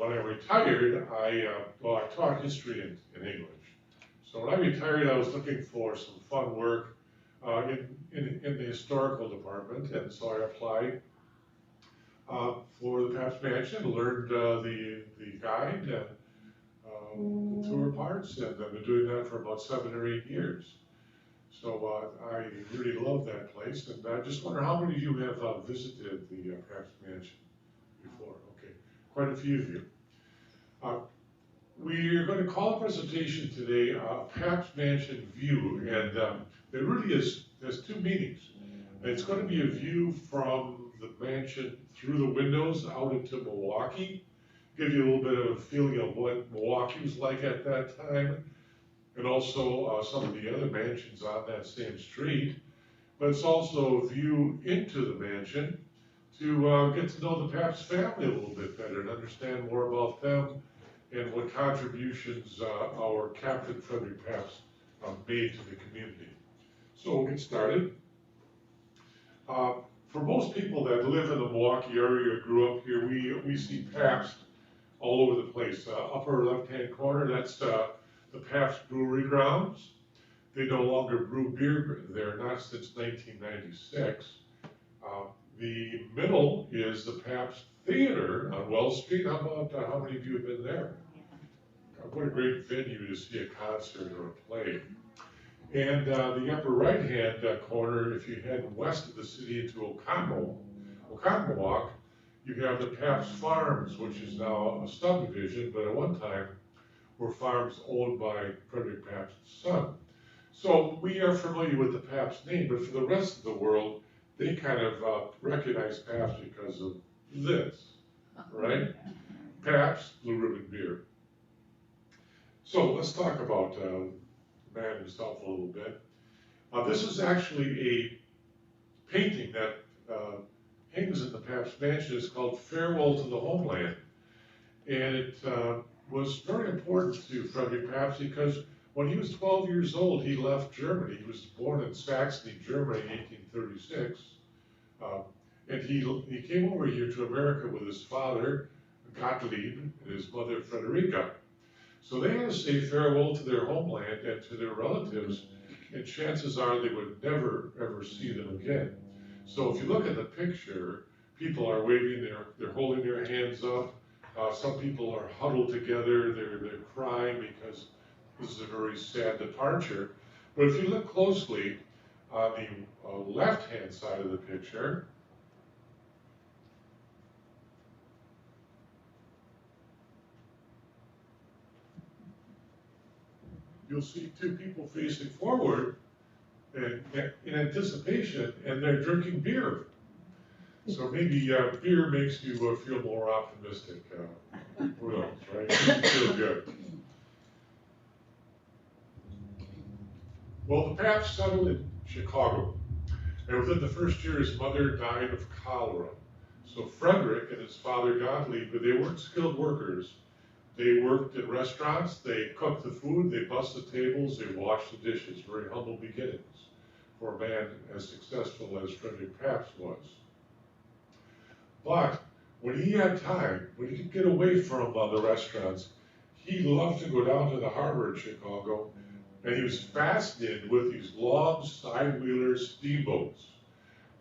when I retired, well, I taught history in English. So when I retired, I was looking for some fun work in the historical department, and so I applied for the Pabst Mansion, learned the guide and the tour parts, and I've been doing that for about 7 or 8 years. So I really love that place, and I just wonder how many of you have visited the Pabst Mansion before? Okay, quite a few of you. We're going to call a presentation today Pabst Mansion View, and it really has two meanings. It's going to be a view from the mansion through the windows out into Milwaukee, give you a little bit of a feeling of what Milwaukee was like at that time, and also some of the other mansions on that same street. But it's also a view into the mansion to get to know the Pabst family a little bit better and understand more about them and what contributions our Captain Frederick Pabst made to the community. So we'll get started. For most people that live in the Milwaukee area or grew up here, we see Pabst all over the place. Upper left-hand corner, that's the Pabst Brewery grounds. They no longer brew beer there, not since 1996. The middle is the Pabst Theater on Wells Street. How about how many of you have been there? What a great venue to see a concert or a play. And the upper right-hand corner, if you head west of the city into Oconomowoc, you have the Pabst Farms, which is now a subdivision, but at one time were farms owned by Frederick Pabst's son. So we are familiar with the Pabst name, but for the rest of the world, they kind of recognize Pabst because of this, right? Pabst Blue Ribbon beer. So let's talk about the man himself a little bit. This is actually a painting that hangs in the Pabst Mansion. It's called Farewell to the Homeland. And it was very important to Frederick Pabst because when he was 12 years old, he left Germany. He was born in Saxony, Germany in 1836. And he came over here to America with his father, Gottlieb, and his mother, Frederica. So they had to say farewell to their homeland and to their relatives, and chances are they would never, ever see them again. So if you look at the picture, people are waving, they're holding their hands up. Some people are huddled together, they're crying because this is a very sad departure. But if you look closely on the left-hand side of the picture, you'll see two people facing forward in anticipation, and they're drinking beer. So maybe beer makes you feel more optimistic. Who knows, right? Makes you feel good. Well, the Pabst settled in Chicago, and within the first year, his mother died of cholera. So Frederick and his father Gottlieb, but they weren't skilled workers. They worked in restaurants, they cooked the food, they bussed the tables, they washed the dishes. Very humble beginnings for a man as successful as Frederick Pabst was. But when he had time, when he could get away from the restaurants, he loved to go down to the harbor in Chicago, and he was fascinated with these long side-wheeler steamboats.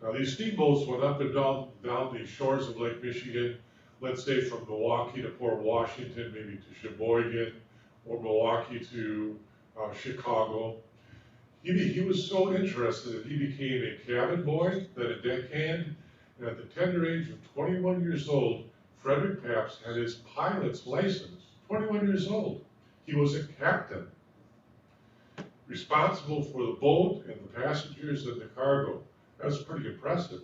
Now these steamboats went up and down the shores of Lake Michigan, let's say from Milwaukee to Port Washington, maybe to Sheboygan, or Milwaukee to Chicago. He was so interested that he became a cabin boy, then a deckhand, and at the tender age of 21 years old, Frederick Pabst had his pilot's license. 21 years old. He was a captain, responsible for the boat and the passengers and the cargo. That's pretty impressive.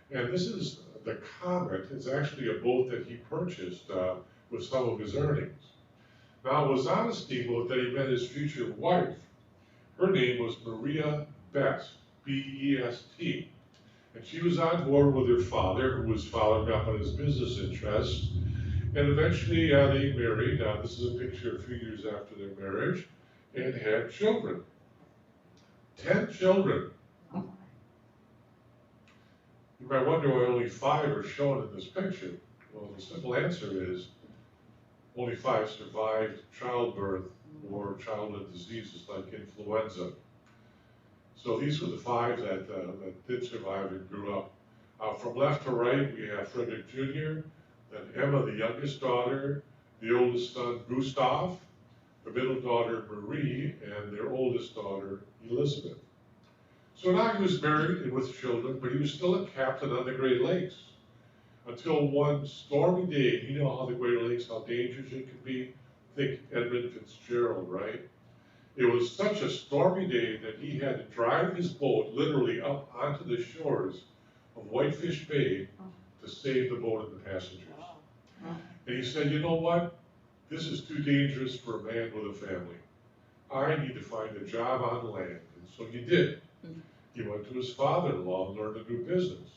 And this is the Comet. It's actually a boat that he purchased with some of his earnings. Now, it was on a steamboat that he met his future wife. Her name was Maria Best, B-E-S-T. And she was on board with her father, who was following up on his business interests. And eventually they married. This is a picture a few years after their marriage, and had children. 10 children. You might wonder why only 5 are shown in this picture. Well, the simple answer is only 5 survived childbirth or childhood diseases like influenza. So these were the 5 that did survive and grew up. From left to right, we have Frederick Jr., then Emma, the youngest daughter, the oldest son, Gustav, the middle daughter, Marie, and their oldest daughter, Elizabeth. So now he was married and with children, but he was still a captain on the Great Lakes. Until one stormy day, you know how the Great Lakes, how dangerous it can be? Think Edmund Fitzgerald, right? It was such a stormy day that he had to drive his boat literally up onto the shores of Whitefish Bay to save the boat and the passengers. And he said, you know what? This is too dangerous for a man with a family. I need to find a job on land. And so he did. He went to his father-in-law and learned a new business.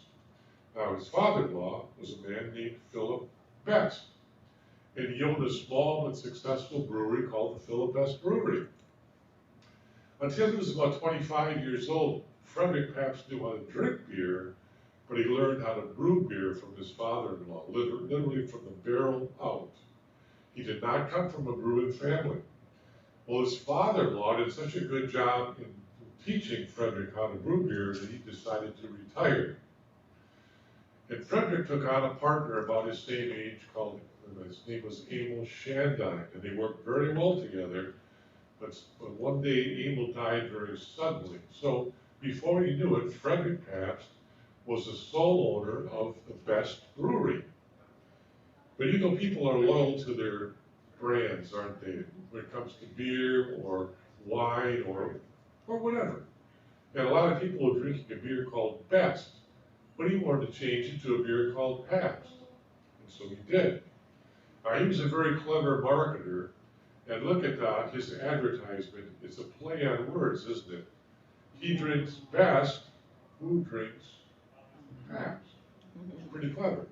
Now, his father-in-law was a man named Philip Best. And he owned a small but successful brewery called the Philip Best Brewery. Until he was about 25 years old, Frederick Pabst knew how to drink beer, but he learned how to brew beer from his father-in-law, literally from the barrel out. He did not come from a brewing family. Well, his father-in-law did such a good job in teaching Frederick how to brew beer that he decided to retire. And Frederick took on a partner about his same age his name was Emil Shandine, and they worked very well together. But one day, Emil died very suddenly. So before he knew it, Frederick Pabst was the sole owner of the Best Brewery. But you know, people are loyal to their brands, aren't they? When it comes to beer or wine or whatever. And a lot of people were drinking a beer called Best, but he wanted to change it to a beer called Pabst. And so he did. He was a very clever marketer. And look at his advertisement. It's a play on words, isn't it? He drinks Best, who drinks Pabst? It's pretty clever.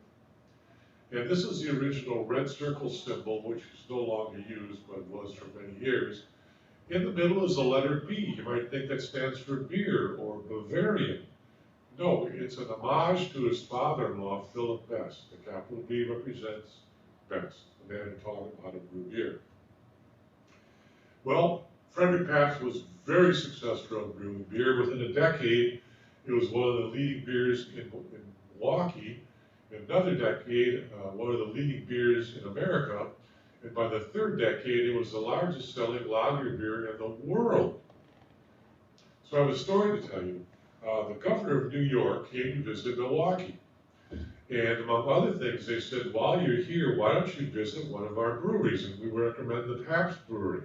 And this is the original red circle symbol, which is no longer used, but was for many years. In the middle is the letter B. You might think that stands for beer or Bavarian. No, it's an homage to his father-in-law, Philip Best. The capital B represents Best, the man who taught him how to brew beer. Well, Frederick Pabst was very successful in brewing beer. Within a decade, it was one of the leading beers in Milwaukee. In another decade, one of the leading beers in America. And by the third decade, it was the largest selling lager beer in the world. So I have a story to tell you. The governor of New York came to visit Milwaukee. And among other things, they said, while you're here, why don't you visit one of our breweries? And we recommend the Pabst Brewery.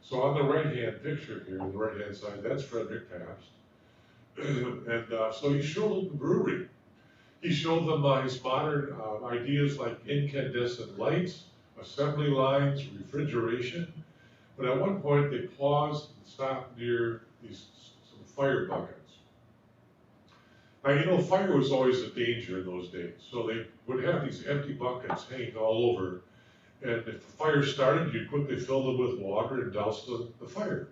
So on the right-hand picture here, on the right-hand side, that's Frederick Pabst. And so he showed them the brewery. He showed them his modern ideas like incandescent lights, assembly lines, refrigeration. But at one point, they paused and stopped near some fire buckets. Now, you know, fire was always a danger in those days. So they would have these empty buckets hanging all over. And if the fire started, you'd quickly fill them with water and douse the fire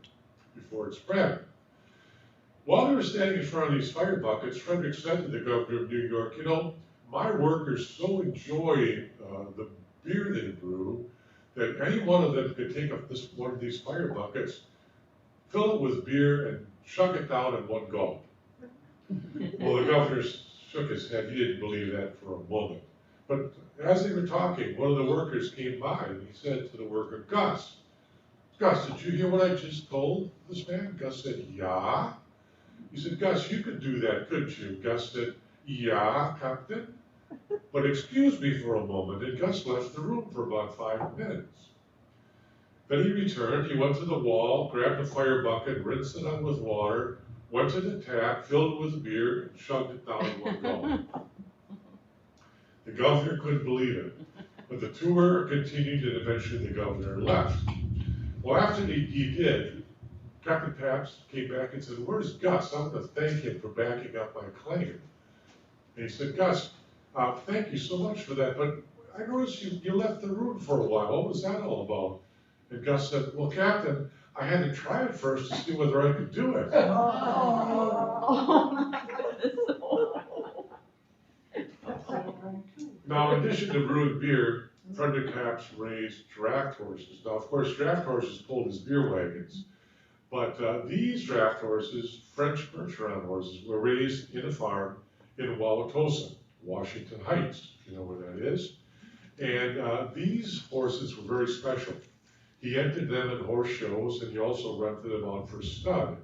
before it spread. While they were standing in front of these fire buckets, Frederick said to the governor of New York, you know, my workers so enjoy the beer they brew that any one of them could take up one of these fire buckets, fill it with beer, and chug it down in one gulp. Well, the governor shook his head. He didn't believe that for a moment. But as they were talking, one of the workers came by and he said to the worker, Gus, did you hear what I just told this man? Gus said, yeah. He said, Gus, you could do that, couldn't you? Gus said, yeah, Captain. But excuse me for a moment. And Gus left the room for about 5 minutes. Then he returned. He went to the wall, grabbed a fire bucket, rinsed it on with water, went to the tap, filled it with beer, and chugged it down in one gulp. The governor couldn't believe it. But the tour continued, and eventually the governor left. Well, after he did, Captain Pabst came back and said, where's Gus? I'm going to thank him for backing up my claim. And he said, Gus, thank you so much for that, but I noticed you left the room for a while. What was that all about? And Gus said, well, Captain, I had to try it first to see whether I could do it. Oh my goodness. Now, in addition to brewing beer, Frederick Pabst raised draft horses. Now, of course, draft horses pulled his beer wagons, but these draft horses, French Percheron horses, were raised in a farm in Wauwatosa, Washington Heights, if you know where that is. And these horses were very special. He entered them in horse shows, and he also rented them out for stud.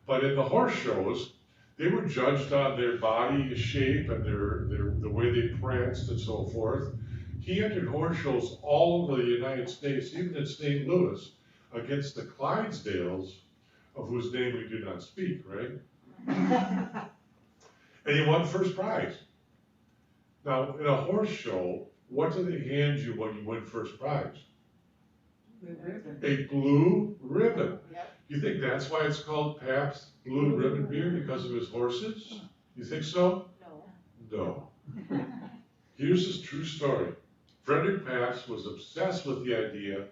But in the horse shows, they were judged on their body shape and the way they pranced and so forth. He entered horse shows all over the United States, even in St. Louis, against the Clydesdales, of whose name we do not speak, right? And he won first prize. Now, in a horse show, what do they hand you when you win first prize? A blue ribbon. Yep. You think that's why it's called Pabst Blue Ribbon Beer, because of his horses? You think so? No. No. Here's his true story. Frederick Pabst was obsessed with the idea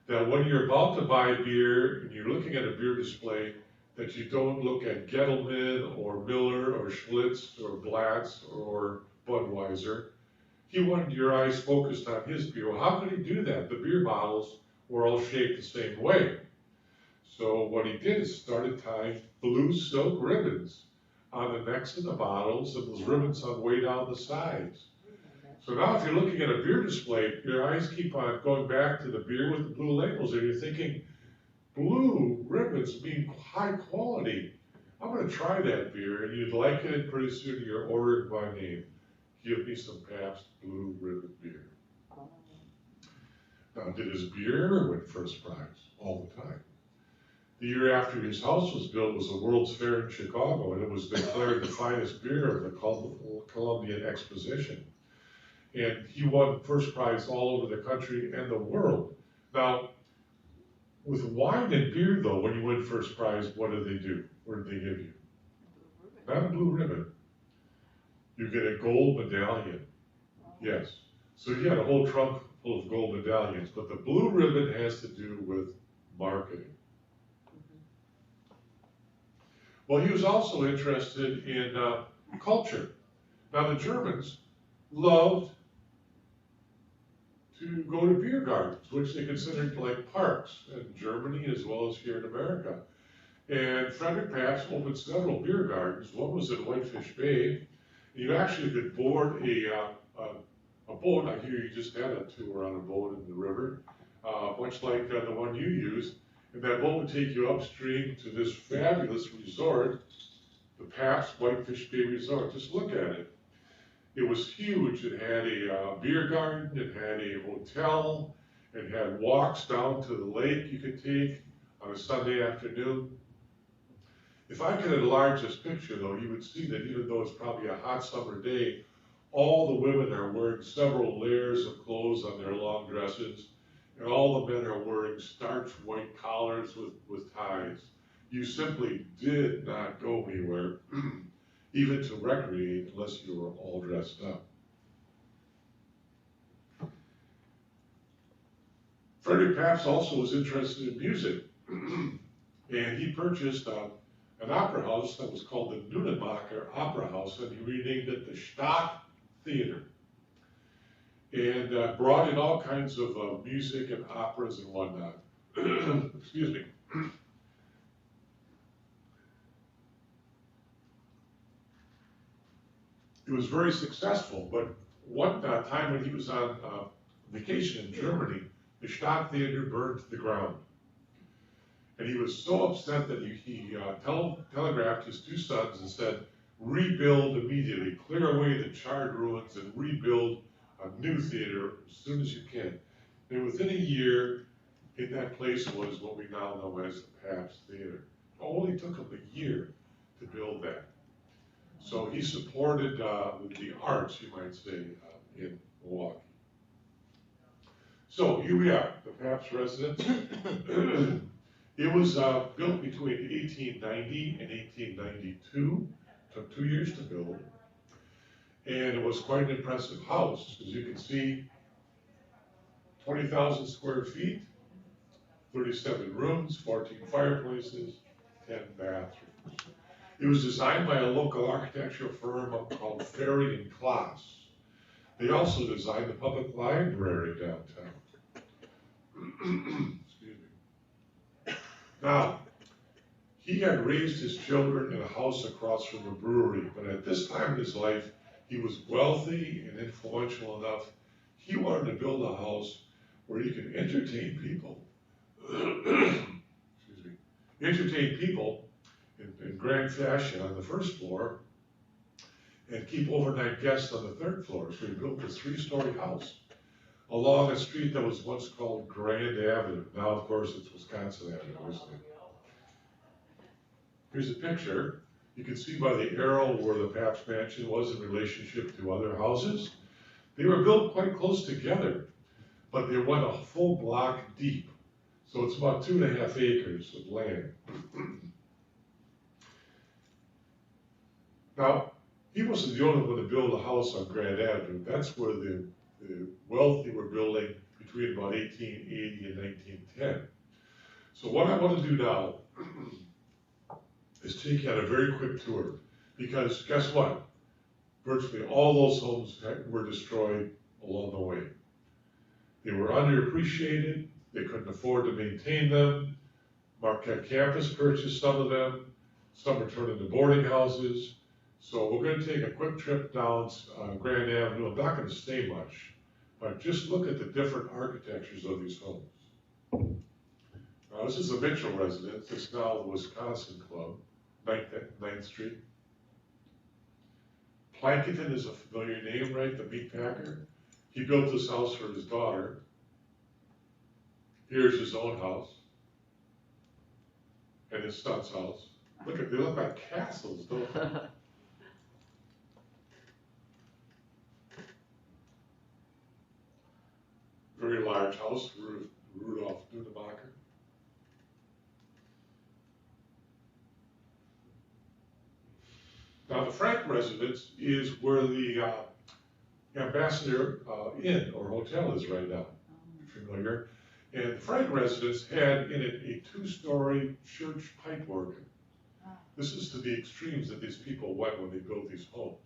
that when you're about to buy beer and you're looking at a beer display, that you don't look at Gettleman or Miller or Schlitz or Blatz or Budweiser. He wanted your eyes focused on his beer. Well, how could he do that? The beer bottles were all shaped the same way. So what he did is started tying blue silk ribbons on the necks of the bottles, and those ribbons hung way down the sides. So now if you're looking at a beer display, your eyes keep on going back to the beer with the blue labels, and you're thinking, blue ribbons mean high quality. I'm going to try that beer, and you'd like it, and pretty soon you're ordering by name. Give me some Pabst Blue Ribbon beer. Now, did his beer win first prize? All the time. The year after his house was built was the World's Fair in Chicago, and it was declared the finest beer of the Columbian Exposition. And he won first prize all over the country and the world. Now, with wine and beer, though, when you win first prize, what do they do? What did they give you? Not a blue ribbon. You get a gold medallion. Yes. So he had a whole trunk full of gold medallions, but the blue ribbon has to do with marketing. Well, he was also interested in culture. Now, the Germans loved to go to beer gardens, which they considered like parks in Germany as well as here in America. And Frederick Pabst opened several beer gardens. One was in Whitefish Bay. You actually could board a boat. I hear you just had a tour on a boat in the river, much like the one you used. And that boat would take you upstream to this fabulous resort, the Pabst Whitefish Bay Resort. Just look at it. It was huge. It had a beer garden, it had a hotel, it had walks down to the lake you could take on a Sunday afternoon. If I could enlarge this picture, though, you would see that even though it's probably a hot summer day, all the women are wearing several layers of clothes on their long dresses, and all the men are wearing starched white collars with ties. You simply did not go anywhere, even to recreate, unless you were all dressed up. Frederick Pabst also was interested in music, and he purchased an opera house that was called the Nunemacher Opera House, and he renamed it the Stadt Theater, and brought in all kinds of music and operas and whatnot. Excuse me. It was very successful, but one time when he was on vacation in Germany, the Stadt Theater burned to the ground. And he was so upset that he telegraphed his two sons and said, rebuild immediately, clear away the charred ruins and rebuild a new theater as soon as you can. And within a year, in that place was what we now know as the Pabst Theater. It only took him a year to build that. So he supported the arts, you might say, in Milwaukee. So here we are, the Pabst residence. It was built between 1890 and 1892. Took 2 years to build. And it was quite an impressive house. As you can see, 20,000 square feet, 37 rooms, 14 fireplaces, 10 bathrooms. It was designed by a local architectural firm called Ferry and Klaas. They also designed the public library downtown. Excuse me. Now, he had raised his children in a house across from a brewery, but at this time in his life, he was wealthy and influential enough. He wanted to build a house where he could entertain people. Excuse me. Entertain people in grand fashion on the first floor and keep overnight guests on the third floor. So he built this 3-story house along a street that was once called Grand Avenue. Now, of course, it's Wisconsin Avenue, isn't it? Here's a picture. You can see by the arrow where the Pabst Mansion was in relationship to other houses. They were built quite close together, but they went a full block deep. So it's about 2.5 acres of land. Now, he wasn't the only one to build a house on Grand Avenue. That's where the wealthy were building between about 1880 and 1910. So what I want to do now is take you on a very quick tour, because guess what? Virtually all those homes were destroyed along the way. They were underappreciated, they couldn't afford to maintain them. Marquette Campus purchased some of them, some were turned into boarding houses. So we're going to take a quick trip down Grand Avenue. I'm not going to stay much, but just look at the different architectures of these homes. Now, this is the Mitchell residence. This is now the Wisconsin Club, 9th Street. Plankinton is a familiar name, right? The meat packer. He built this house for his daughter. Here's his own house and his son's house. Look at, they look like castles, don't they? Very large house, Rudolph Nudebacher. Now the Frank residence is where the Ambassador Inn or hotel is right now, familiar. And the Frank residence had in it a 2-story church pipe organ. This is to the extremes that these people went when they built these homes.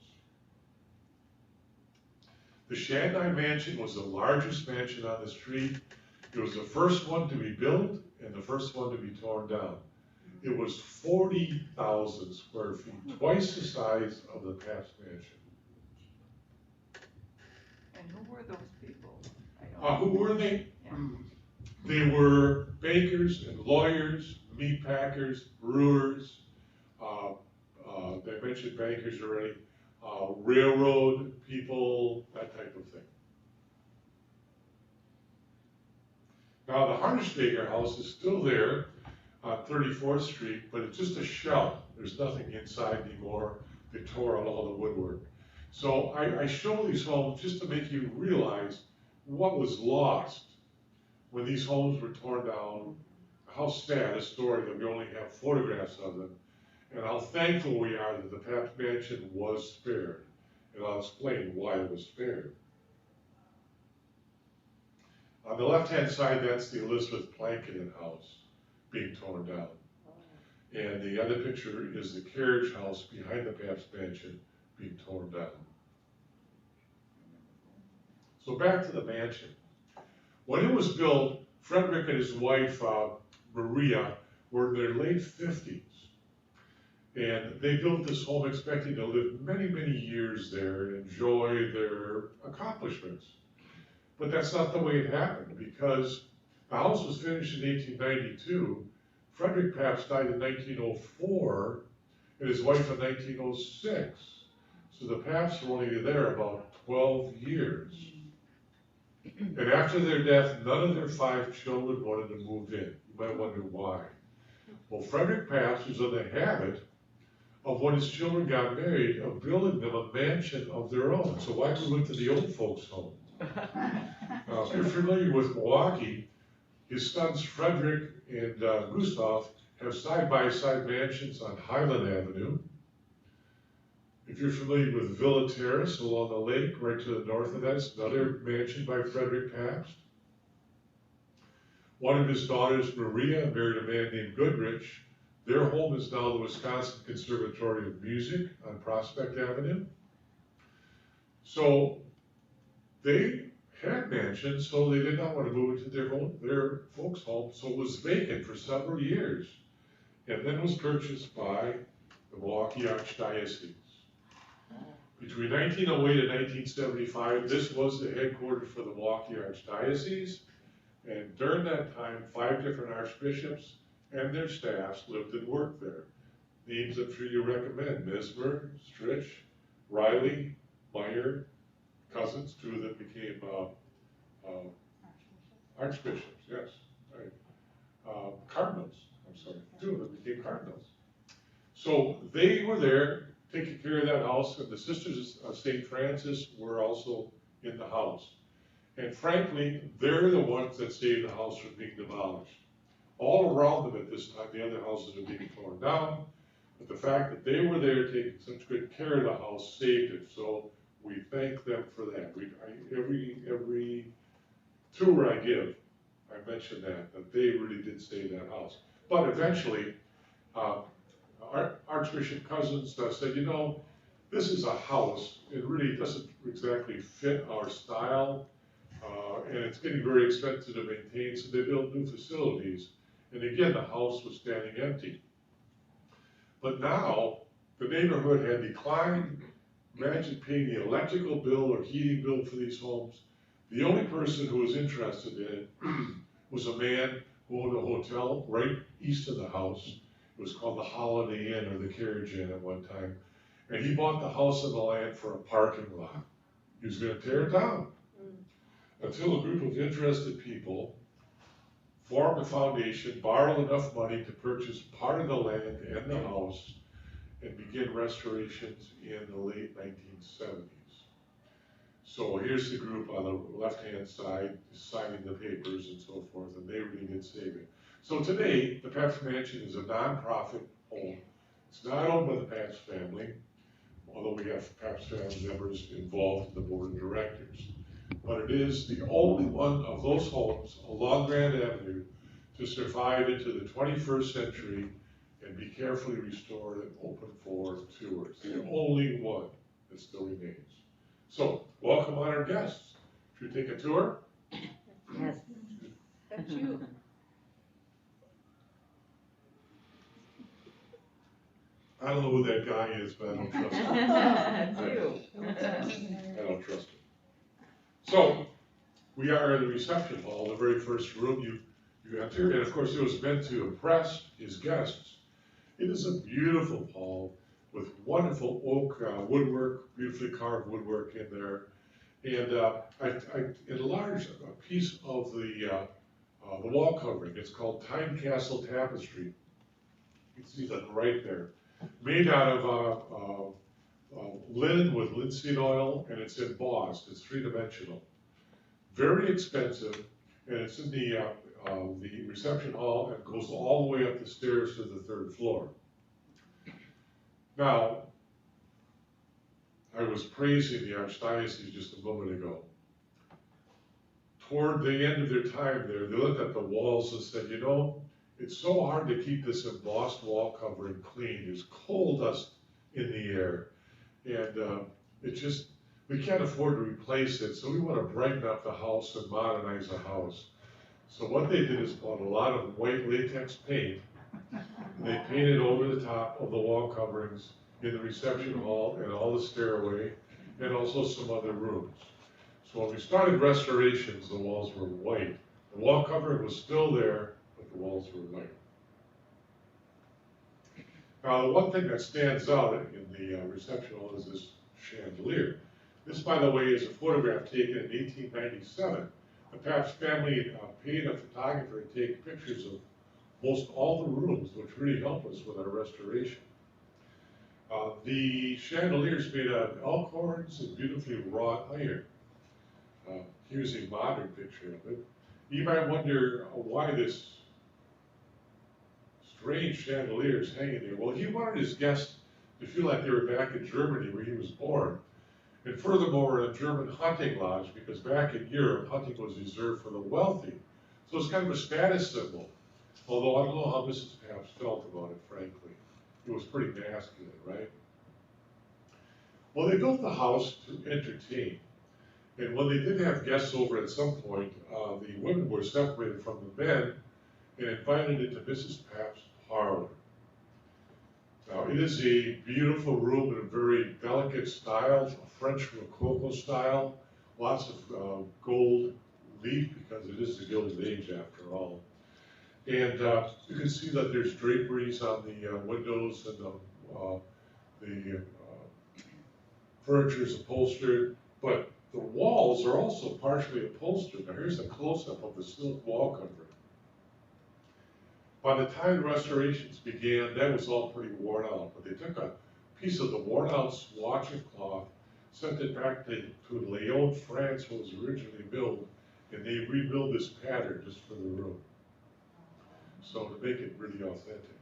The Shandai Mansion was the largest mansion on the street. It was the first one to be built and the first one to be torn down. It was 40,000 square feet, twice the size of the Pabst Mansion. And who were those people? Who were they? Yeah. They were bakers and lawyers, meat packers, brewers. They mentioned bankers already. Railroad people, that type of thing. Now the Harnisdager house is still there on 34th Street, but it's just a shell. There's nothing inside anymore. They tore out all the woodwork. So I show these homes just to make you realize what was lost when these homes were torn down, how sad a story that we only have photographs of them, and how thankful we are that the Pabst Mansion was spared. And I'll explain why it was spared. On the left-hand side, that's the Elizabeth Plankinton house being torn down. And the other picture is the carriage house behind the Pabst Mansion being torn down. So back to the mansion. When it was built, Frederick and his wife, Maria, were in their late 50s. And they built this home expecting to live many, many years there and enjoy their accomplishments. But that's not the way it happened, because the house was finished in 1892. Frederick Pabst died in 1904, and his wife in 1906. So the Pabsts were only there about 12 years. And after their death, none of their 5 children wanted to move in. You might wonder why. Well, Frederick Pabst was in the habit of, when his children got married, of building them a mansion of their own. So why move into the old folks' home? Now, if you're familiar with Milwaukee, his sons Frederick and Gustav have side-by-side mansions on Highland Avenue. If you're familiar with Villa Terrace along the lake, right to the north of that, it's another mansion by Frederick Pabst. One of his daughters, Maria, married a man named Goodrich. Their home is now the Wisconsin Conservatory of Music on Prospect Avenue. So They had mansions, so they did not want to move into their folks' home, so it was vacant for several years. And then was purchased by the Milwaukee Archdiocese. Between 1908 and 1975, this was the headquarters for the Milwaukee Archdiocese. And during that time, 5 different archbishops and their staffs lived and worked there. Names I'm sure you recommend: Mismer, Stritch, Riley, Meyer, Cousins, 2 of them became archbishops, yes, right. Cardinals, I'm sorry, 2 of them became cardinals. So they were there taking care of that house, and the Sisters of St. Francis were also in the house. And frankly, they're the ones that saved the house from being demolished. All around them at this time, the other houses are being torn down, but the fact that they were there taking such good care of the house saved it. So we thank them for that. Every tour I give, I mention that they really did save that house. But eventually, Archbishop Cousins said, you know, this is a house. It really doesn't exactly fit our style, and it's getting very expensive to maintain, so they built new facilities. And again, the house was standing empty. But now, the neighborhood had declined. Imagine paying the electrical bill or heating bill for these homes. The only person who was interested in it was a man who owned a hotel right east of the house. It was called the Holiday Inn or the Carriage Inn at one time. And he bought the house and the land for a parking lot. He was going to tear it down. Until a group of interested people formed a foundation, borrowed enough money to purchase part of the land and the house, and begin restorations in the late 1970s. So here's the group on the left-hand side signing the papers and so forth, and they really did save it. So today, the Pabst Mansion is a nonprofit home. It's not owned by the Pabst family, although we have Pabst family members involved in the board of directors. But it is the only one of those homes along Grand Avenue to survive into the 21st century and be carefully restored and open for tours. The only one that still remains. So, welcome honored guests. Should we take a tour? Yes. That's you. I don't know who that guy is, but I don't trust him. That's you. I don't trust him. So, we are in the reception hall, the very first room you enter, and of course it was meant to impress his guests. It is a beautiful hall with wonderful oak woodwork, beautifully carved woodwork in there. And I enlarged a piece of the wall covering. It's called Time Castle Tapestry. You can see that right there. Made out of linen with linseed oil, and it's embossed. It's 3-dimensional. Very expensive, and it's in the reception hall and goes all the way up the stairs to the 3rd floor. Now, I was praising the Archdiocese just a moment ago. Toward the end of their time there, they looked at the walls and said, you know, it's so hard to keep this embossed wall covering clean. There's coal dust in the air. And we can't afford to replace it, so we want to brighten up the house and modernize the house. So what they did is bought a lot of white latex paint, and they painted over the top of the wall coverings in the reception hall and all the stairway, and also some other rooms. So when we started restorations, the walls were white. The wall covering was still there, but the walls were white. Now, the one thing that stands out in the reception hall is this chandelier. This, by the way, is a photograph taken in 1897. The Pabst family paid a photographer to take pictures of most all the rooms, which really helped us with our restoration. The chandelier is made out of elk horns and beautifully wrought iron. Here's a modern picture of it. You might wonder why this strange chandelier is hanging there. Well, he wanted his guests to feel like they were back in Germany where he was born. And furthermore, a German hunting lodge, because back in Europe, hunting was reserved for the wealthy. So it's kind of a status symbol. Although I don't know how Mrs. Pabst felt about it, frankly. It was pretty masculine, right? Well, they built the house to entertain. And when they did have guests over at some point, the women were separated from the men and invited into Mrs. Pabst's parlor. Now, it is a beautiful room in a very delicate style, a French Rococo style, lots of gold leaf because it is the Gilded Age after all. And you can see that there's draperies on the windows and the furniture is upholstered, but the walls are also partially upholstered. Now here's a close-up of the silk wall covering. By the time restorations began, that was all pretty worn out, but they took a piece of the worn out swatch of cloth, sent it back to Lyon, France, where it was originally built, and they rebuilt this pattern just for the room. So to make it really authentic.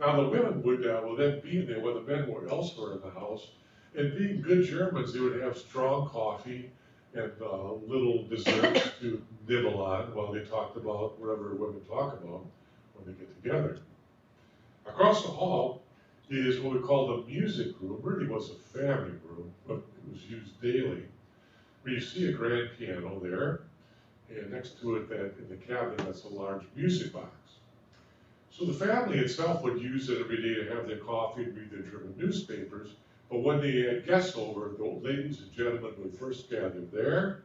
Now the women would then be there while the men were elsewhere in the house, and being good Germans, they would have strong coffee and little desserts to nibble on while they talked about whatever women talk about when they get together. Across the hall is what we call the music room. Really was a family room, but it was used daily. Where you see a grand piano there, and next to it, that in the cabinet, that's a large music box. So the family itself would use it every day to have their coffee and read their German newspapers. But when they had guests over, the ladies and gentlemen would first gather there,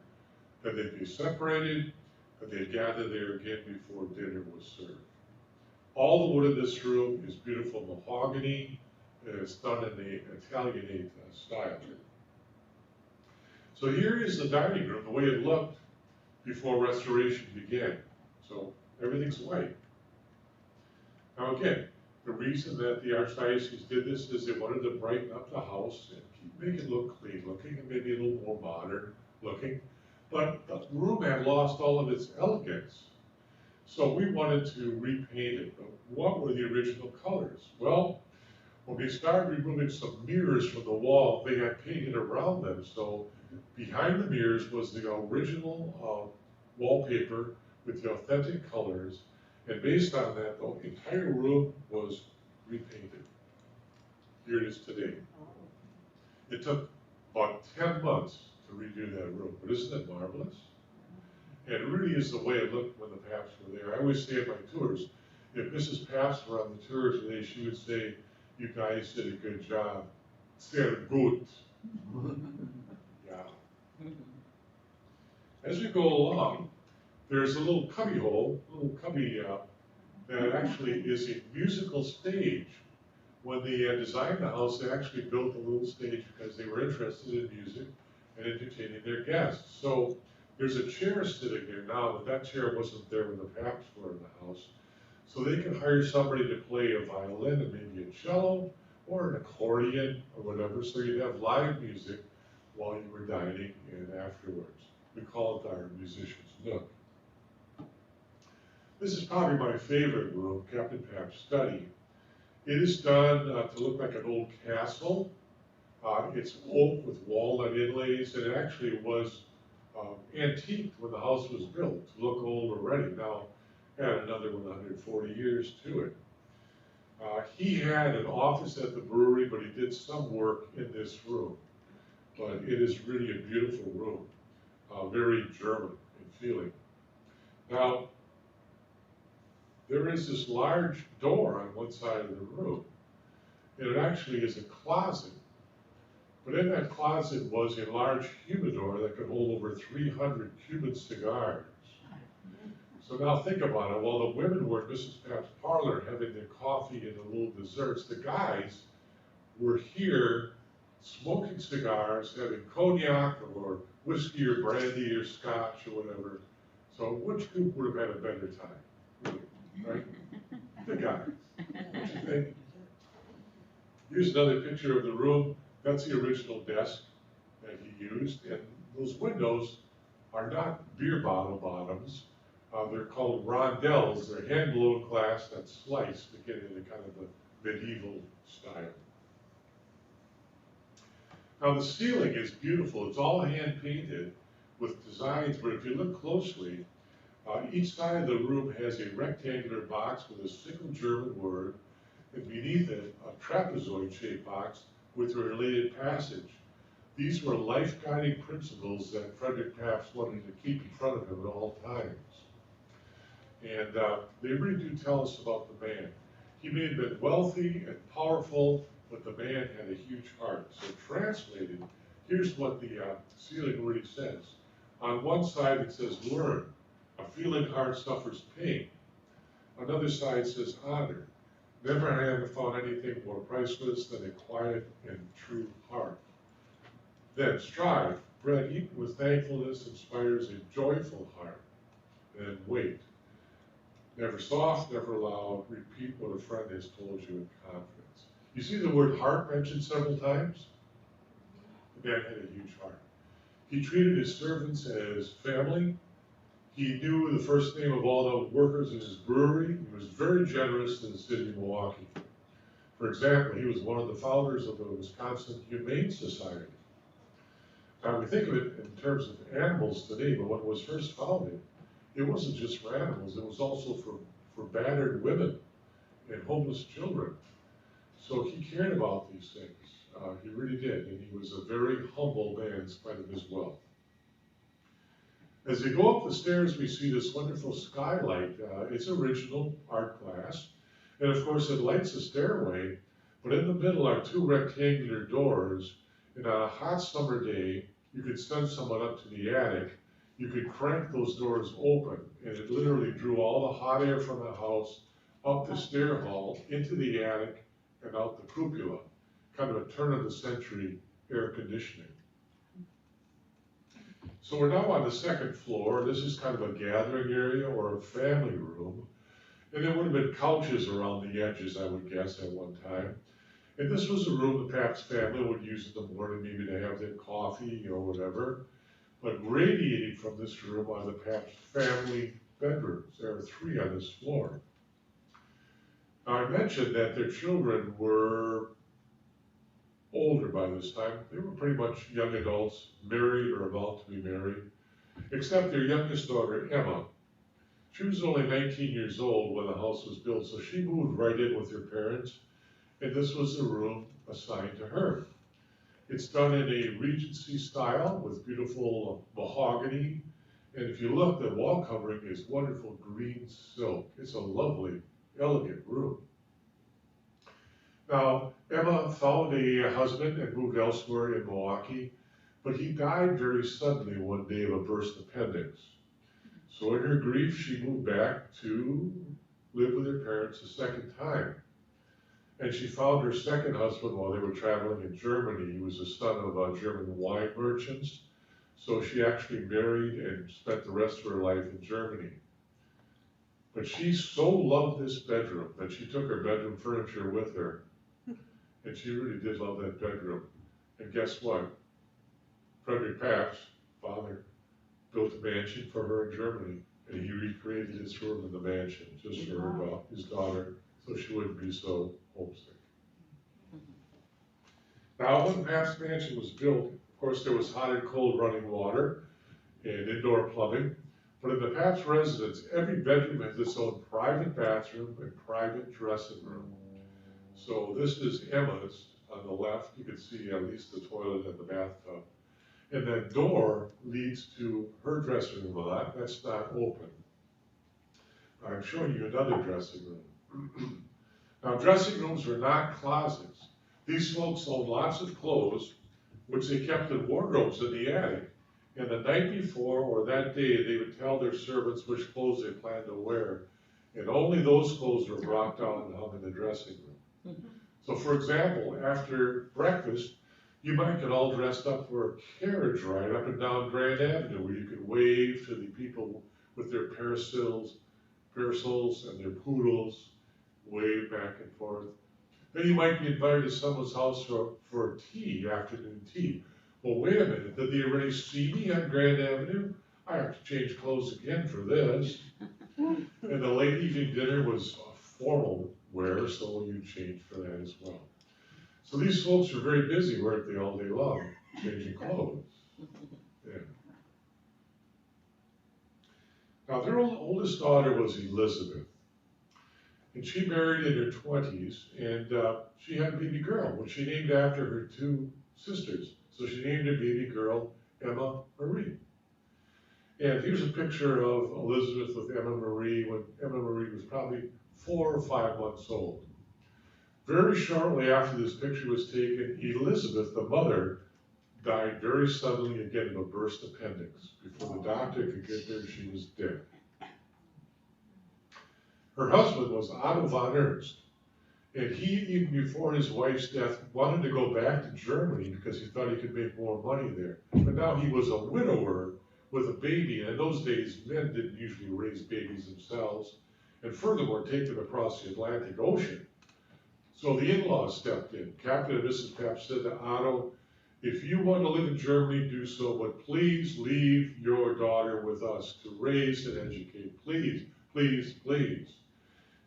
then they'd be separated, and they'd gather there again before dinner was served. All the wood in this room is beautiful mahogany, and it's done in the Italianate style. So here is the dining room, the way it looked before restoration began. So everything's white. Now again, the reason that the Archdiocese did this is they wanted to brighten up the house and make it look clean looking and maybe a little more modern looking. But the room had lost all of its elegance. So we wanted to repaint it. But what were the original colors? Well, when they started removing some mirrors from the wall, they had painted around them. So behind the mirrors was the original wallpaper with the authentic colors. And based on that, the entire room was repainted. Here it is today. It took about 10 months to redo that room, but isn't it marvelous? And it really is the way it looked when the Pabsts were there. I always say at my tours, if Mrs. Pabst were on the tour today, she would say, "You guys did a good job. Sehr gut." Yeah. As we go along, there's a little cubby hole, that actually is a musical stage. When they designed the house, they actually built a little stage because they were interested in music and entertaining their guests. So there's a chair sitting there now, but that chair wasn't there when the Pabsts were in the house. So they could hire somebody to play a violin and maybe a cello or an accordion or whatever, so you'd have live music while you were dining and afterwards. We call it our musician's nook. This is probably my favorite room, Captain Pabst's study. It is done to look like an old castle. It's oak with walnut inlays, and it actually was antiqued when the house was built to look old already. Now, had another 140 years to it. He had an office at the brewery, but he did some work in this room. But it is really a beautiful room, very German in feeling. Now, there is this large door on one side of the room, and it actually is a closet. But in that closet was a large humidor that could hold over 300 Cuban cigars. So now think about it. While the women were in Mrs. Pabst's parlor having their coffee and the little desserts, the guys were here smoking cigars, having cognac or whiskey or brandy or scotch or whatever. So which group would have had a better time? Right? The guys. What you think? Here's another picture of the room. That's the original desk that he used. And those windows are not beer bottle bottoms. They're called rondelles. They're hand-blown glass that's sliced to get into kind of the medieval style. Now the ceiling is beautiful. It's all hand-painted with designs, but if you look closely, each side of the room has a rectangular box with a single German word, and beneath it, a trapezoid-shaped box with a related passage. These were life-guiding principles that Frederick Pabst wanted to keep in front of him at all times. And they really do tell us about the man. He may have been wealthy and powerful, but the man had a huge heart. So translated, here's what the ceiling really says. On one side it says learn. A feeling heart suffers pain. Another side says honor. Never have I found anything more priceless than a quiet and true heart. Then strive. Bread eaten with thankfulness inspires a joyful heart. Then wait. Never soft, never loud. Repeat what a friend has told you in confidence. You see the word heart mentioned several times? The man had a huge heart. He treated his servants as family. He knew the first name of all the workers in his brewery. He was very generous in the city of Milwaukee. For example, he was one of the founders of the Wisconsin Humane Society. Now, we think of it in terms of animals today, but when it was first founded, it wasn't just for animals, it was also for battered women and homeless children. So he cared about these things. He really did, and he was a very humble man in spite of his wealth. As we go up the stairs, we see this wonderful skylight. It's original art glass, and of course it lights the stairway, but in the middle are two rectangular doors, and on a hot summer day, you could send someone up to the attic. You could crank those doors open, and it literally drew all the hot air from the house up the stair hall, into the attic, and out the cupola. Kind of a turn-of-the-century air conditioning. So we're now on the second floor. This is kind of a gathering area or a family room. And there would have been couches around the edges, I would guess, at one time. And this was a room the Pabst family would use in the morning, maybe to have their coffee or whatever. But radiating from this room are the Pabst family bedrooms. There are 3 on this floor. Now, I mentioned that their children were older by this time. They were pretty much young adults, married or about to be married, except their youngest daughter, Emma. She was only 19 years old when the house was built, so she moved right in with her parents, and this was the room assigned to her. It's done in a Regency style with beautiful mahogany, and if you look, the wall covering is wonderful green silk. It's a lovely, elegant room. Now, Emma found a husband and moved elsewhere in Milwaukee, but he died very suddenly one day of a burst appendix. So in her grief, she moved back to live with her parents a second time. And she found her second husband while they were traveling in Germany. He was the son of German wine merchants. So she actually married and spent the rest of her life in Germany. But she so loved this bedroom that she took her bedroom furniture with her. And she really did love that bedroom. And guess what? Frederick Pabst, father, built a mansion for her in Germany. And he recreated his room in the mansion just for her, his daughter, so she wouldn't be so homesick. Now, when Pabst Mansion was built, of course, there was hot and cold running water and indoor plumbing. But in the Pabst residence, every bedroom has its own private bathroom and private dressing room. So this is Emma's on the left. You can see at least the toilet and the bathtub. And that door leads to her dressing room a lot. That's not open. I'm showing you another dressing room. Now, dressing rooms were not closets. These folks owned lots of clothes, which they kept in wardrobes in the attic. And the night before or that day, they would tell their servants which clothes they planned to wear. And only those clothes were brought down and hung in the dressing room. So, for example, after breakfast, you might get all dressed up for a carriage ride up and down Grand Avenue where you could wave to the people with their parasols and their poodles, wave back and forth. Then you might be invited to someone's house for tea, afternoon tea. Well, wait a minute, did they already see me on Grand Avenue? I have to change clothes again for this. And the late evening dinner was a formal wear, so you changed for that as well. So these folks were very busy, weren't they, all day long, changing clothes. Yeah. Now, their oldest daughter was Elizabeth. And she married in her 20s, and she had a baby girl, which she named after her 2 sisters, So she named her baby girl Emma Marie. And here's a picture of Elizabeth with Emma Marie when Emma Marie was probably 4 or 5 months old. Very shortly after this picture was taken, Elizabeth, the mother, died very suddenly again of a burst appendix. Before the doctor could get there, she was dead. Her husband was Otto von Ernst, and he, even before his wife's death, wanted to go back to Germany because he thought he could make more money there. But now he was a widower with a baby, and in those days, men didn't usually raise babies themselves, and furthermore, take them across the Atlantic Ocean. So the in-laws stepped in. Captain and Mrs. Pabst said to Otto, if you want to live in Germany, do so, but please leave your daughter with us to raise and educate. Please, please, please.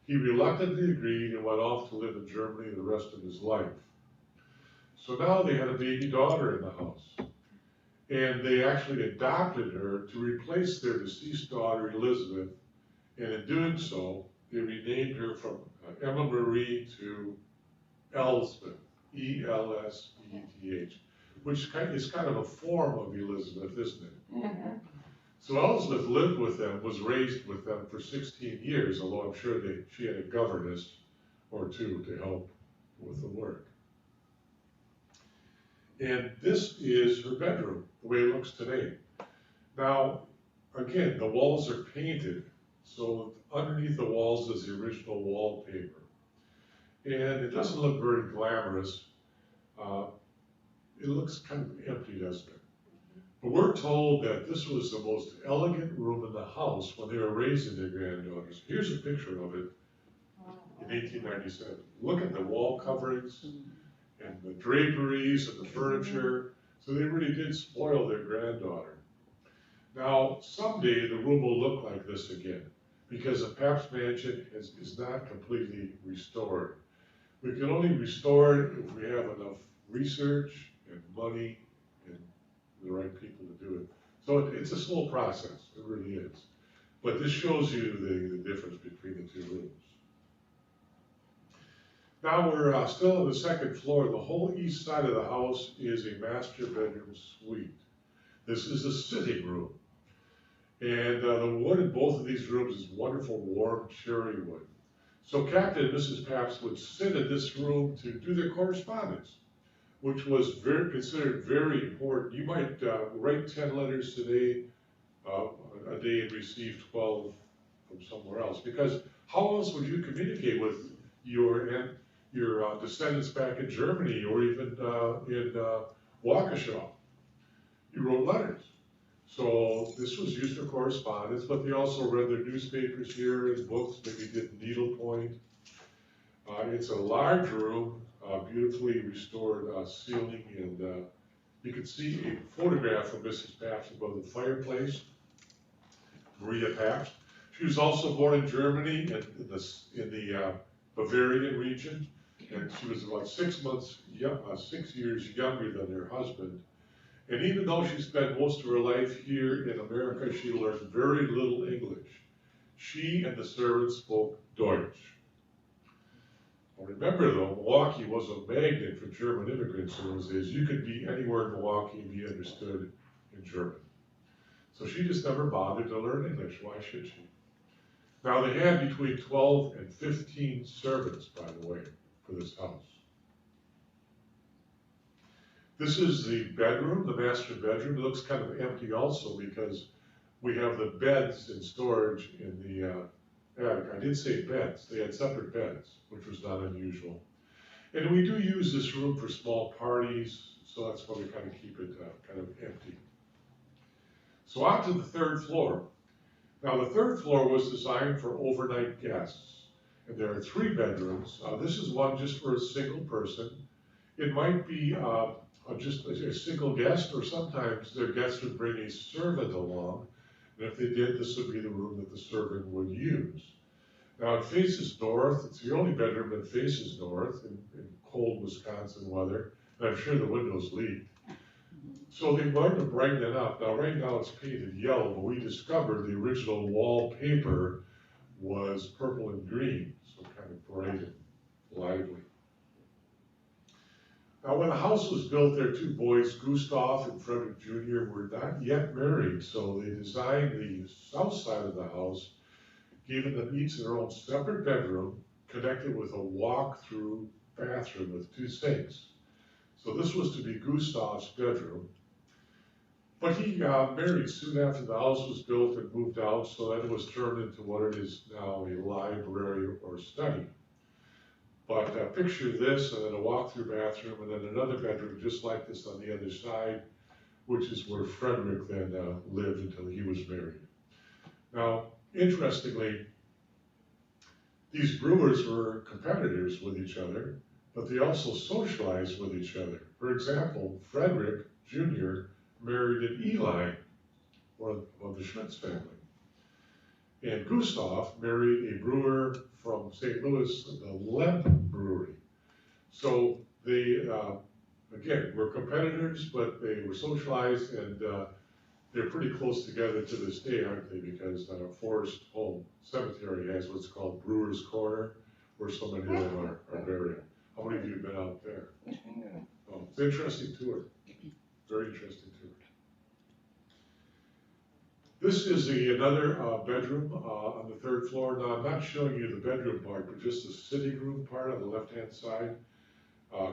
He reluctantly agreed and went off to live in Germany the rest of his life. So now they had a baby daughter in the house. And they actually adopted her to replace their deceased daughter, Elizabeth. And in doing so, they renamed her from Emma Marie to Elsbeth, E-L-S-E-T-H, which is kind of a form of Elizabeth, isn't it? Mm-hmm. So Elsbeth lived with them, was raised with them for 16 years, although I'm sure she had a governess or two to help with the work. And this is her bedroom, the way it looks today. Now, again, the walls are painted, so underneath the walls is the original wallpaper. And it doesn't look very glamorous. It looks kind of empty, doesn't it? But we're told that this was the most elegant room in the house when they were raising their granddaughters. Here's a picture of it in 1897. Look at the wall coverings and the draperies and the furniture. So they really did spoil their granddaughter. Now, someday the room will look like this again because the Pabst Mansion is not completely restored. We can only restore it if we have enough research and money and the right people to do it. So it's a slow process, it really is. But this shows you the difference between the two rooms. Now we're still on the second floor. The whole east side of the house is a master bedroom suite. This is a sitting room. And the wood in both of these rooms is wonderful warm cherry wood. So Captain and Mrs. Pabst would sit in this room to do their correspondence, which was considered very important. You might write 10 letters today, a day and receive 12 from somewhere else. Because how else would you communicate with your descendants back in Germany or even in Waukesha? You wrote letters. So this was used for correspondence, but they also read their newspapers here and books, maybe did needlepoint. It's a large room, beautifully restored ceiling, and you can see a photograph of Mrs. Pabst above the fireplace, Maria Pabst. She was also born in Germany in the Bavarian region, and she was about 6 years younger than her husband. And even though she spent most of her life here in America, she learned very little English. She and the servants spoke Deutsch. Well, remember though, Milwaukee was a magnet for German immigrants in those days. You could be anywhere in Milwaukee and be understood in German. So she just never bothered to learn English. Why should she? Now they had between 12 and 15 servants, by the way, for this house. This is the bedroom, the master bedroom. It looks kind of empty also because we have the beds in storage in the attic. I did say beds. They had separate beds, which was not unusual. And we do use this room for small parties, so that's why we kind of keep it kind of empty. So on to the third floor. Now the third floor was designed for overnight guests. And there are 3 bedrooms. This is one just for a single person. It might be just a single guest, or sometimes their guests would bring a servant along, and if they did, this would be the room that the servant would use. Now it faces north. It's the only bedroom that faces north in cold Wisconsin weather, and I'm sure the windows leak. So they wanted to brighten it up. Now right now it's painted yellow, but we discovered the original wallpaper was purple and green, so kind of bright and lively. Now, when the house was built, their two boys, Gustav and Frederick Jr., were not yet married, so they designed the south side of the house, giving them each their own separate bedroom, connected with a walk-through bathroom with two sinks. So this was to be Gustav's bedroom. But he got married soon after the house was built and moved out, so that it was turned into what it is now, a library or study. But picture this, and then a walk-through bathroom, and then another bedroom just like this on the other side, which is where Frederick then lived until he was married. Now, interestingly, these brewers were competitors with each other, but they also socialized with each other. For example, Frederick Jr. married an Eli, one of the Schmitz family. And Gustav married a brewer from St. Louis, the Leb Brewery. So they, again, were competitors, but they were socialized, and they're pretty close together to this day, aren't they? Because Forest Home Cemetery has what's called Brewer's Corner, where so many of them are buried. How many of you have been out there? Oh, it's an interesting tour. Very interesting tour. This is another bedroom on the third floor. Now, I'm not showing you the bedroom part, but just the sitting room part on the left-hand side.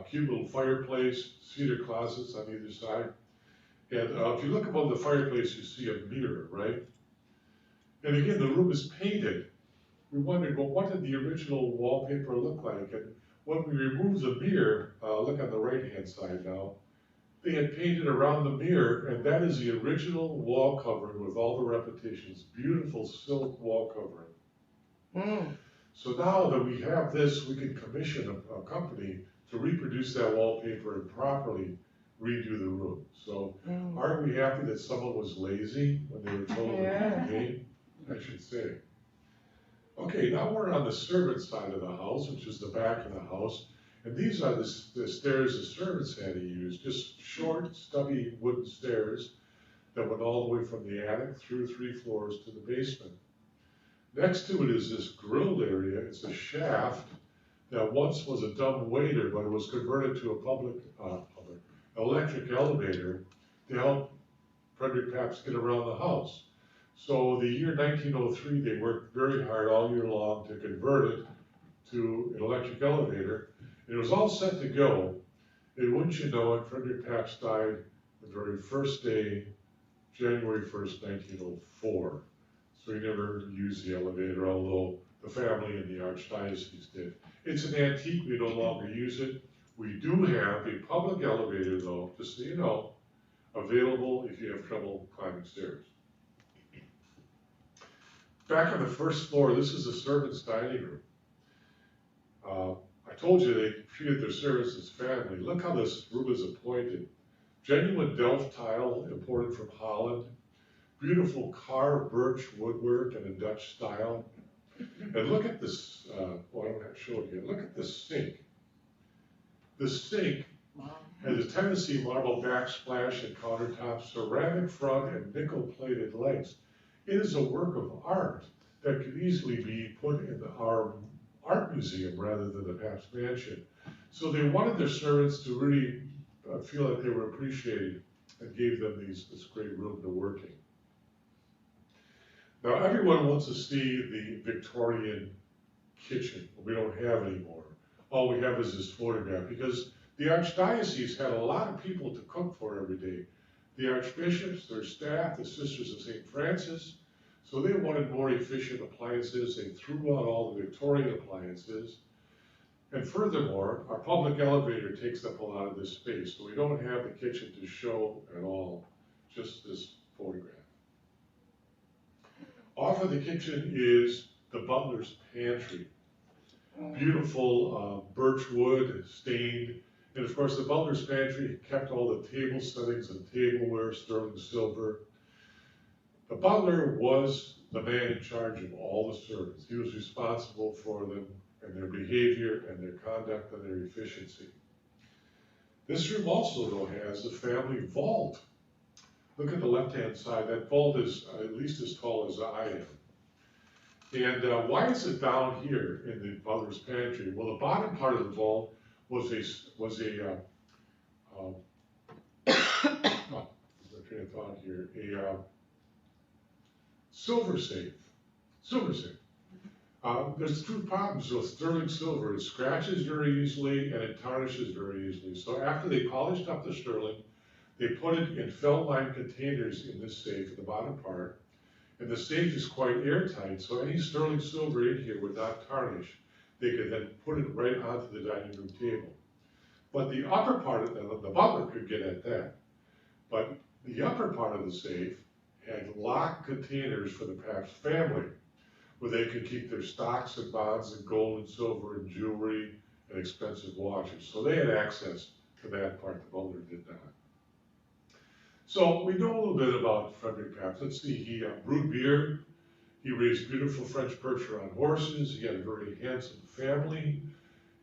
Cute little fireplace, cedar closets on either side. And if you look above the fireplace, you see a mirror, right? And again, the room is painted. We wondered, well, what did the original wallpaper look like? And when we removed the mirror, look on the right-hand side now, they had painted around the mirror, and that is the original wall covering with all the repetitions. Beautiful silk wall covering. So now that we have this, we can commission a company to reproduce that wallpaper and properly redo the room. So aren't we happy that someone was lazy when they were told to paint? I should say. Okay, now we're on the servant side of the house, which is the back of the house. And these are the stairs the servants had to use, just short, stubby wooden stairs that went all the way from the attic through 3 floors to the basement. Next to it is this grilled area. It's a shaft that once was a dumb waiter, but it was converted to a public electric elevator to help Frederick Pabst get around the house. So the year 1903, they worked very hard all year long to convert it to an electric elevator. It was all set to go, and wouldn't you know it, Frederick Pabst died the very first day, January 1st, 1904. So he never used the elevator, although the family and the archdiocese did. It's an antique, we no longer use it. We do have a public elevator, though, just so you know, available if you have trouble climbing stairs. Back on the first floor, this is the servants' dining room. I told you they treated their servants as family. Look how this room is appointed. Genuine Delft tile imported from Holland. Beautiful carved birch woodwork in a Dutch style. And look at this, well, I'm not showing you. Look at this sink. The sink has a Tennessee marble backsplash and countertops, ceramic front, and nickel-plated legs. It is a work of art that could easily be put in our art museum rather than the Pabst Mansion. So they wanted their servants to really feel like they were appreciated and gave them this great room to work in. Now everyone wants to see the Victorian kitchen. We don't have anymore. All we have is this photograph because the archdiocese had a lot of people to cook for every day. The archbishops, their staff, the Sisters of St. Francis. So they wanted more efficient appliances. They threw out all the Victorian appliances. And furthermore, our public elevator takes up a lot of this space. So we don't have the kitchen to show at all, just this photograph. Off of the kitchen is the butler's pantry. Beautiful birch wood, stained. And of course, the butler's pantry kept all the table settings and tableware, sterling silver. The butler was the man in charge of all the servants. He was responsible for them and their behavior and their conduct and their efficiency. This room also, though, has the family vault. Look at the left-hand side. That vault is at least as tall as I am. And why is it down here in the butler's pantry? Well, the bottom part of the vault was a oh, my train of thought here, silver safe, silver safe. There's two problems with sterling silver. It scratches very easily and it tarnishes very easily. So after they polished up the sterling, they put it in felt-lined containers in this safe at the bottom part. And the safe is quite airtight, so any sterling silver in here would not tarnish. They could then put it right onto the dining room table. But the upper part of the butler could get at that. But the upper part of the safe had locked containers for the Pabst family, where they could keep their stocks and bonds and gold and silver and jewelry and expensive watches. So they had access to that part, the butler did not. So we know a little bit about Frederick Pabst. Let's see, he brewed beer, he raised beautiful French Percher on horses, he had a very handsome family.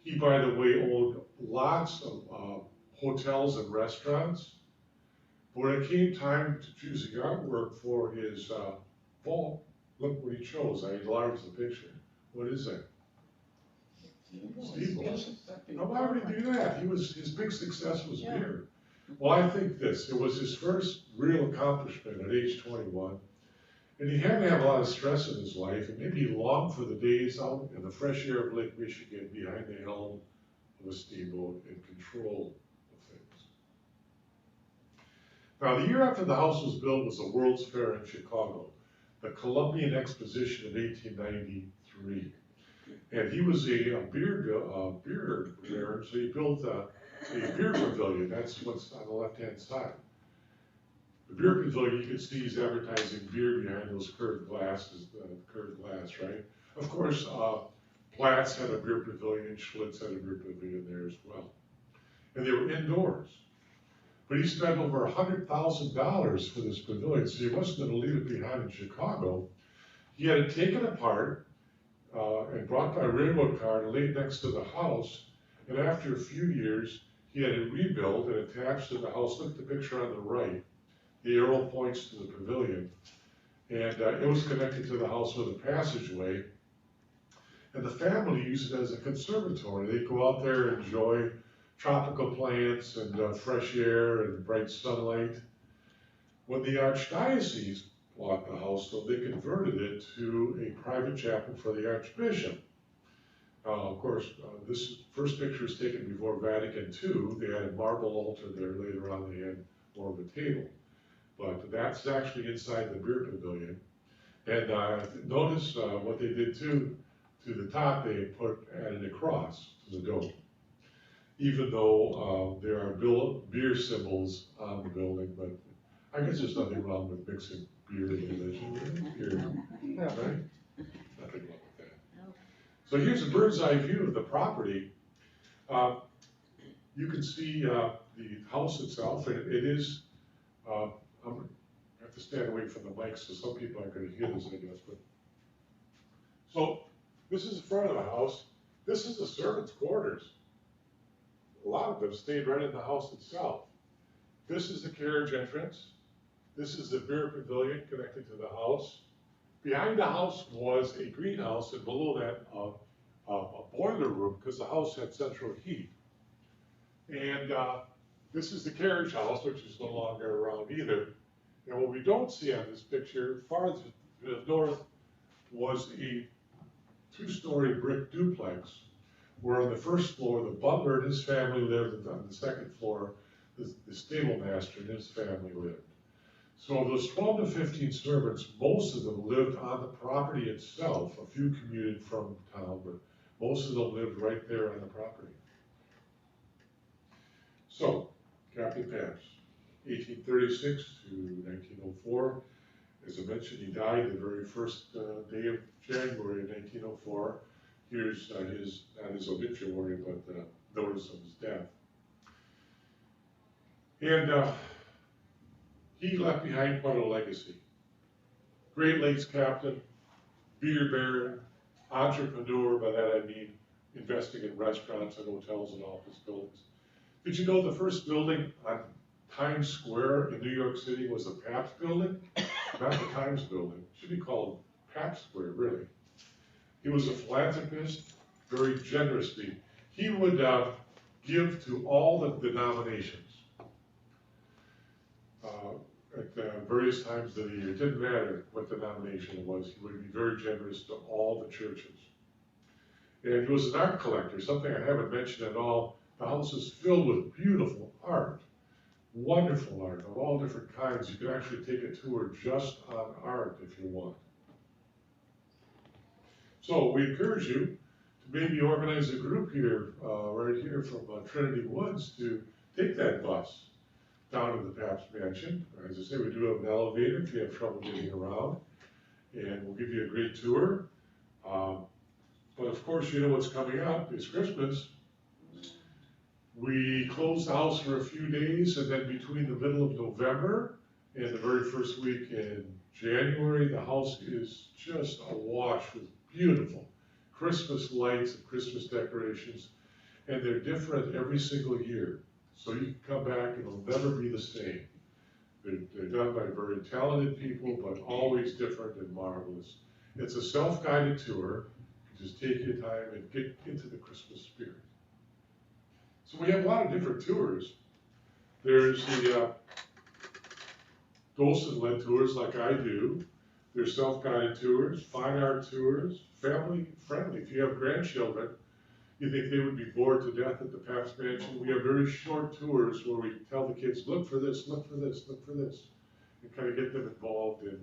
He, by the way, owned lots of hotels and restaurants. But when it came time to choosing artwork for his vault, look what he chose. I enlarged the picture. What is that? Steeple. Now, why would he do that? His big success was beer. Well, I think this. It was his first real accomplishment at age 21. And he had to have a lot of stress in his life, and maybe he longed for the days out in the fresh air of Lake Michigan behind the helm of a steamboat in control of things. Now, the year after the house was built was the World's Fair in Chicago, the Columbian Exposition of 1893. And he was a beer baron, so he built a beer pavilion. That's what's on the left-hand side. The beer pavilion, you can see he's advertising beer behind those curved glass, right? Of course, Platts had a beer pavilion, Schlitz had a beer pavilion there as well. And they were indoors. But he spent over $100,000 for this pavilion, so he wasn't going to leave it behind in Chicago. He had it taken apart and brought by railroad car and laid next to the house. And after a few years, he had it rebuilt and attached to the house. Look at the picture on the right. The arrow points to the pavilion. And it was connected to the house with a passageway. And the family used it as a conservatory. They'd go out there and enjoy tropical plants and fresh air and bright sunlight. When the Archdiocese bought the house, though, they converted it to a private chapel for the Archbishop. Of course, this first picture is taken before Vatican II. They had a marble altar there. Later on, they had more of a table. But that's actually inside the beer pavilion. And notice what they did too. To the top, they added a cross to the dome. Even though there are beer symbols on the building, but I guess there's nothing wrong with mixing beer and religion. Beer, right? Nothing wrong with that. So here's a bird's eye view of the property. You can see the house itself, and it is, I have to stand away from the mic, so some people aren't going to hear this, I guess. But so this is the front of the house. This is the servants' quarters. A lot of them stayed right in the house itself. This is the carriage entrance. This is the beer pavilion connected to the house. Behind the house was a greenhouse, and below that, a boiler room, because the house had central heat. And this is the carriage house, which is no longer around either. And what we don't see on this picture, far to the north, was a two-story brick duplex, where on the first floor, the butler and his family lived, and on the second floor, the stable master and his family lived. So of those 12 to 15 servants, most of them lived on the property itself. A few commuted from town, but most of them lived right there on the property. So, Captain Pabst, 1836 to 1904. As I mentioned, he died the very first day of January of 1904. Here's not his obituary, but notice of his death. And he left behind quite a legacy. Great Lakes captain, beer baron, entrepreneur, by that I mean investing in restaurants and hotels and office buildings. Did you know the first building on Times Square in New York City was the Pabst building? Not the Times building. It should be called Pabst Square, really. He was a philanthropist, very generously. He would give to all the denominations. at various times of the year. It didn't matter what denomination it was. He would be very generous to all the churches. And he was an art collector, something I haven't mentioned at all. The house is filled with beautiful art, wonderful art of all different kinds. You can actually take a tour just on art if you want. So we encourage you to maybe organize a group here, right here from Trinity Woods, to take that bus down to the Pabst Mansion. As I say, we do have an elevator if you have trouble getting around, and we'll give you a great tour. But of course, you know what's coming up is Christmas. We close the house for a few days, and then between the middle of November and the very first week in January, the house is just awash with beautiful Christmas lights and Christmas decorations, and they're different every single year. So you can come back and it'll never be the same. They're done by very talented people, but always different and marvelous. It's a self-guided tour. You just take your time and get into the Christmas spirit. So we have a lot of different tours. There's the Dolson-led tours like I do. There's self-guided tours, fine art tours, family-friendly. If you have grandchildren, you think they would be bored to death at the Pabst Mansion. We have very short tours where we tell the kids, look for this, look for this, look for this, and kind of get them involved in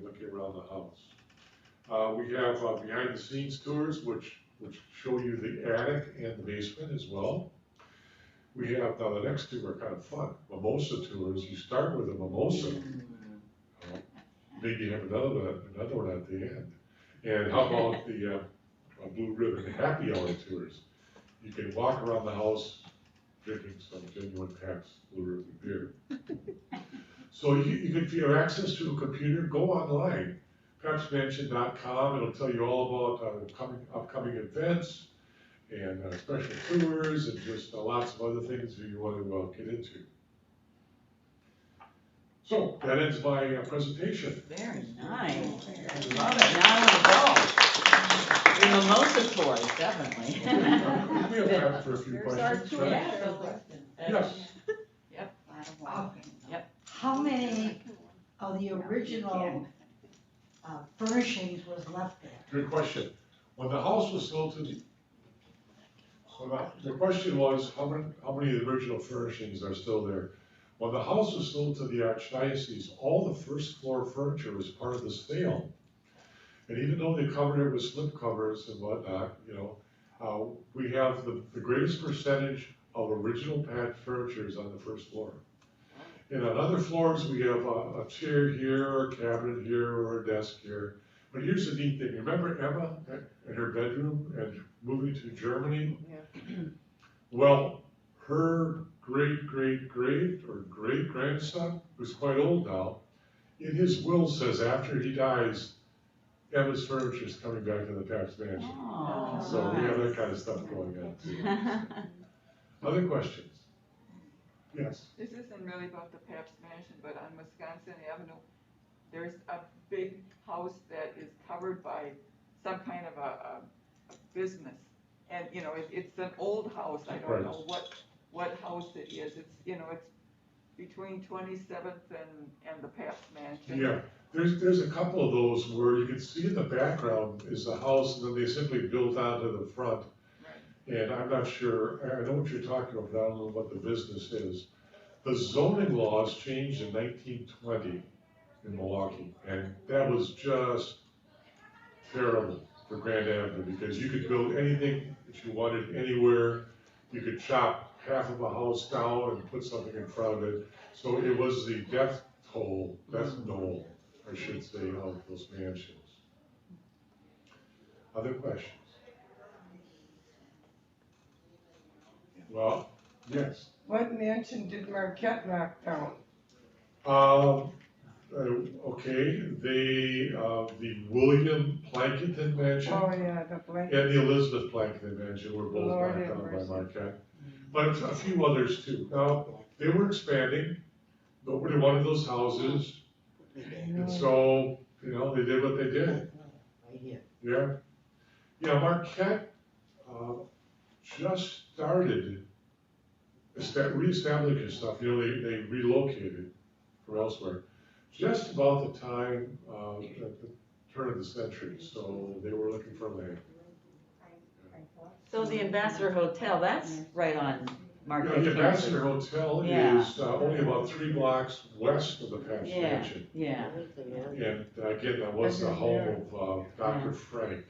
looking around the house. We have behind-the-scenes tours, which show you the attic and the basement as well. We have, now the next two are kind of fun, mimosa tours. You start with a mimosa, maybe you have another one at the end. And how about the Blue Ribbon Happy Hour tours? You can walk around the house drinking some genuine Pabst Blue Ribbon beer. So if you have access to a computer, go online, pabstmansion.com. It'll tell you all about upcoming events and special tours and just lots of other things that you want to get into. So that ends my presentation. Very nice. I love it. Now I want to go. The mimosa tours, definitely. We have time for a few questions. Right? Yes. Yep. Yep. How many of the original furnishings was left there? Good question. When the house was sold to the question was how many of the original furnishings are still there? When the house was sold to the Archdiocese, all the first floor furniture was part of the sale. And even though they covered it with slip covers and whatnot, we have the greatest percentage of original Pabst furniture is on the first floor. And on other floors, we have a chair here, or a cabinet here, or a desk here. But here's the neat thing. Remember Emma in her bedroom and moving to Germany? Yeah. Well, her great-grandson, who's quite old now, in his will says after he dies, Emma's furniture is coming back to the Pabst Mansion. Oh, So we have that kind of stuff going on too. Other questions? Yes. This isn't really about the Pabst Mansion, but on Wisconsin Avenue, there's a big house that is covered by some kind of a business. And, it's an old house. I don't know what house it is. It's, it's between 27th and the Pabst Mansion. Yeah, there's a couple of those where you can see in the background is the house, and then they simply built onto the front. Right. And I'm not sure, I know what you're talking about, but I don't know what the business is. The zoning laws changed in 1920 in Milwaukee, and that was just terrible for Grand Avenue because you could build anything that you wanted anywhere. You could chop half of a house down and put something in front of it. So it was the death knoll, I should say, of those mansions. Other questions? Well, yes. What mansion did Marquette knock down? Okay, the William Plankinton Mansion Oh, yeah, the blank. and the Elizabeth Plankinton Mansion were both Lord knocked have down by mercy. Marquette. But a few others too. Now, they were expanding. Nobody wanted those houses. And so, they did what they did. Right here. Yeah. Yeah, Marquette just started reestablishing stuff. They relocated. from elsewhere, just about the time, at the turn of the century, so they were looking for land. So the Ambassador Hotel, that's right on Yeah, Marquette the campus. Ambassador Hotel Yeah. is only about 3 blocks west of the Pabst Yeah, Mansion. yeah. And again, that was the home of Dr. Frank.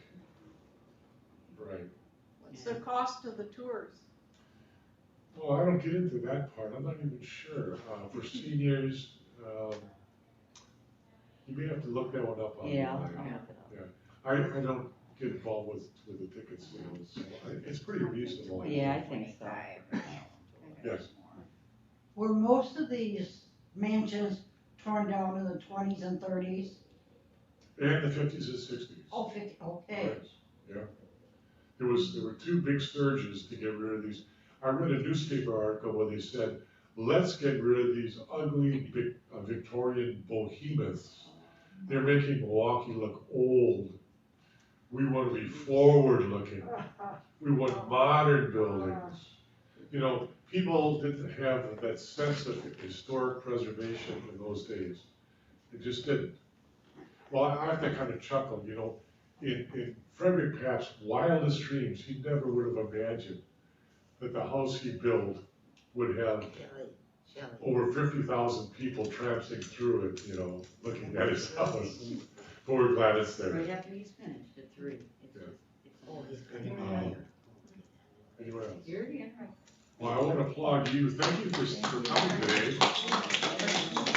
Right. What's the cost of the tours? Well, I don't get into that part, I'm not even sure. For seniors, you may have to look that one up online. Yeah, I'll look it up. I don't get involved with the ticket sales, so it's pretty reasonable. Yeah, I think so. Yes. Were most of these mansions torn down in the 20s and 30s? And the 50s and 60s. Oh, 50, okay. Right, yeah. There were 2 big surges to get rid of these. I read a newspaper article where they said, let's get rid of these ugly Victorian behemoths. They're making Milwaukee look old. We want to be forward looking. We want modern buildings. You know, people didn't have that sense of historic preservation in those days. They just didn't. Well, I have to kind of chuckle, you know, in Frederick Pabst's wildest dreams, he never would have imagined that the house he built would have over 50,000 people tramping through it, you know, looking at his house. But we're glad it's there. Right after he's finished at 3. Anyone else? You're the end, right? Well, I want to applaud you. Thank you for coming today.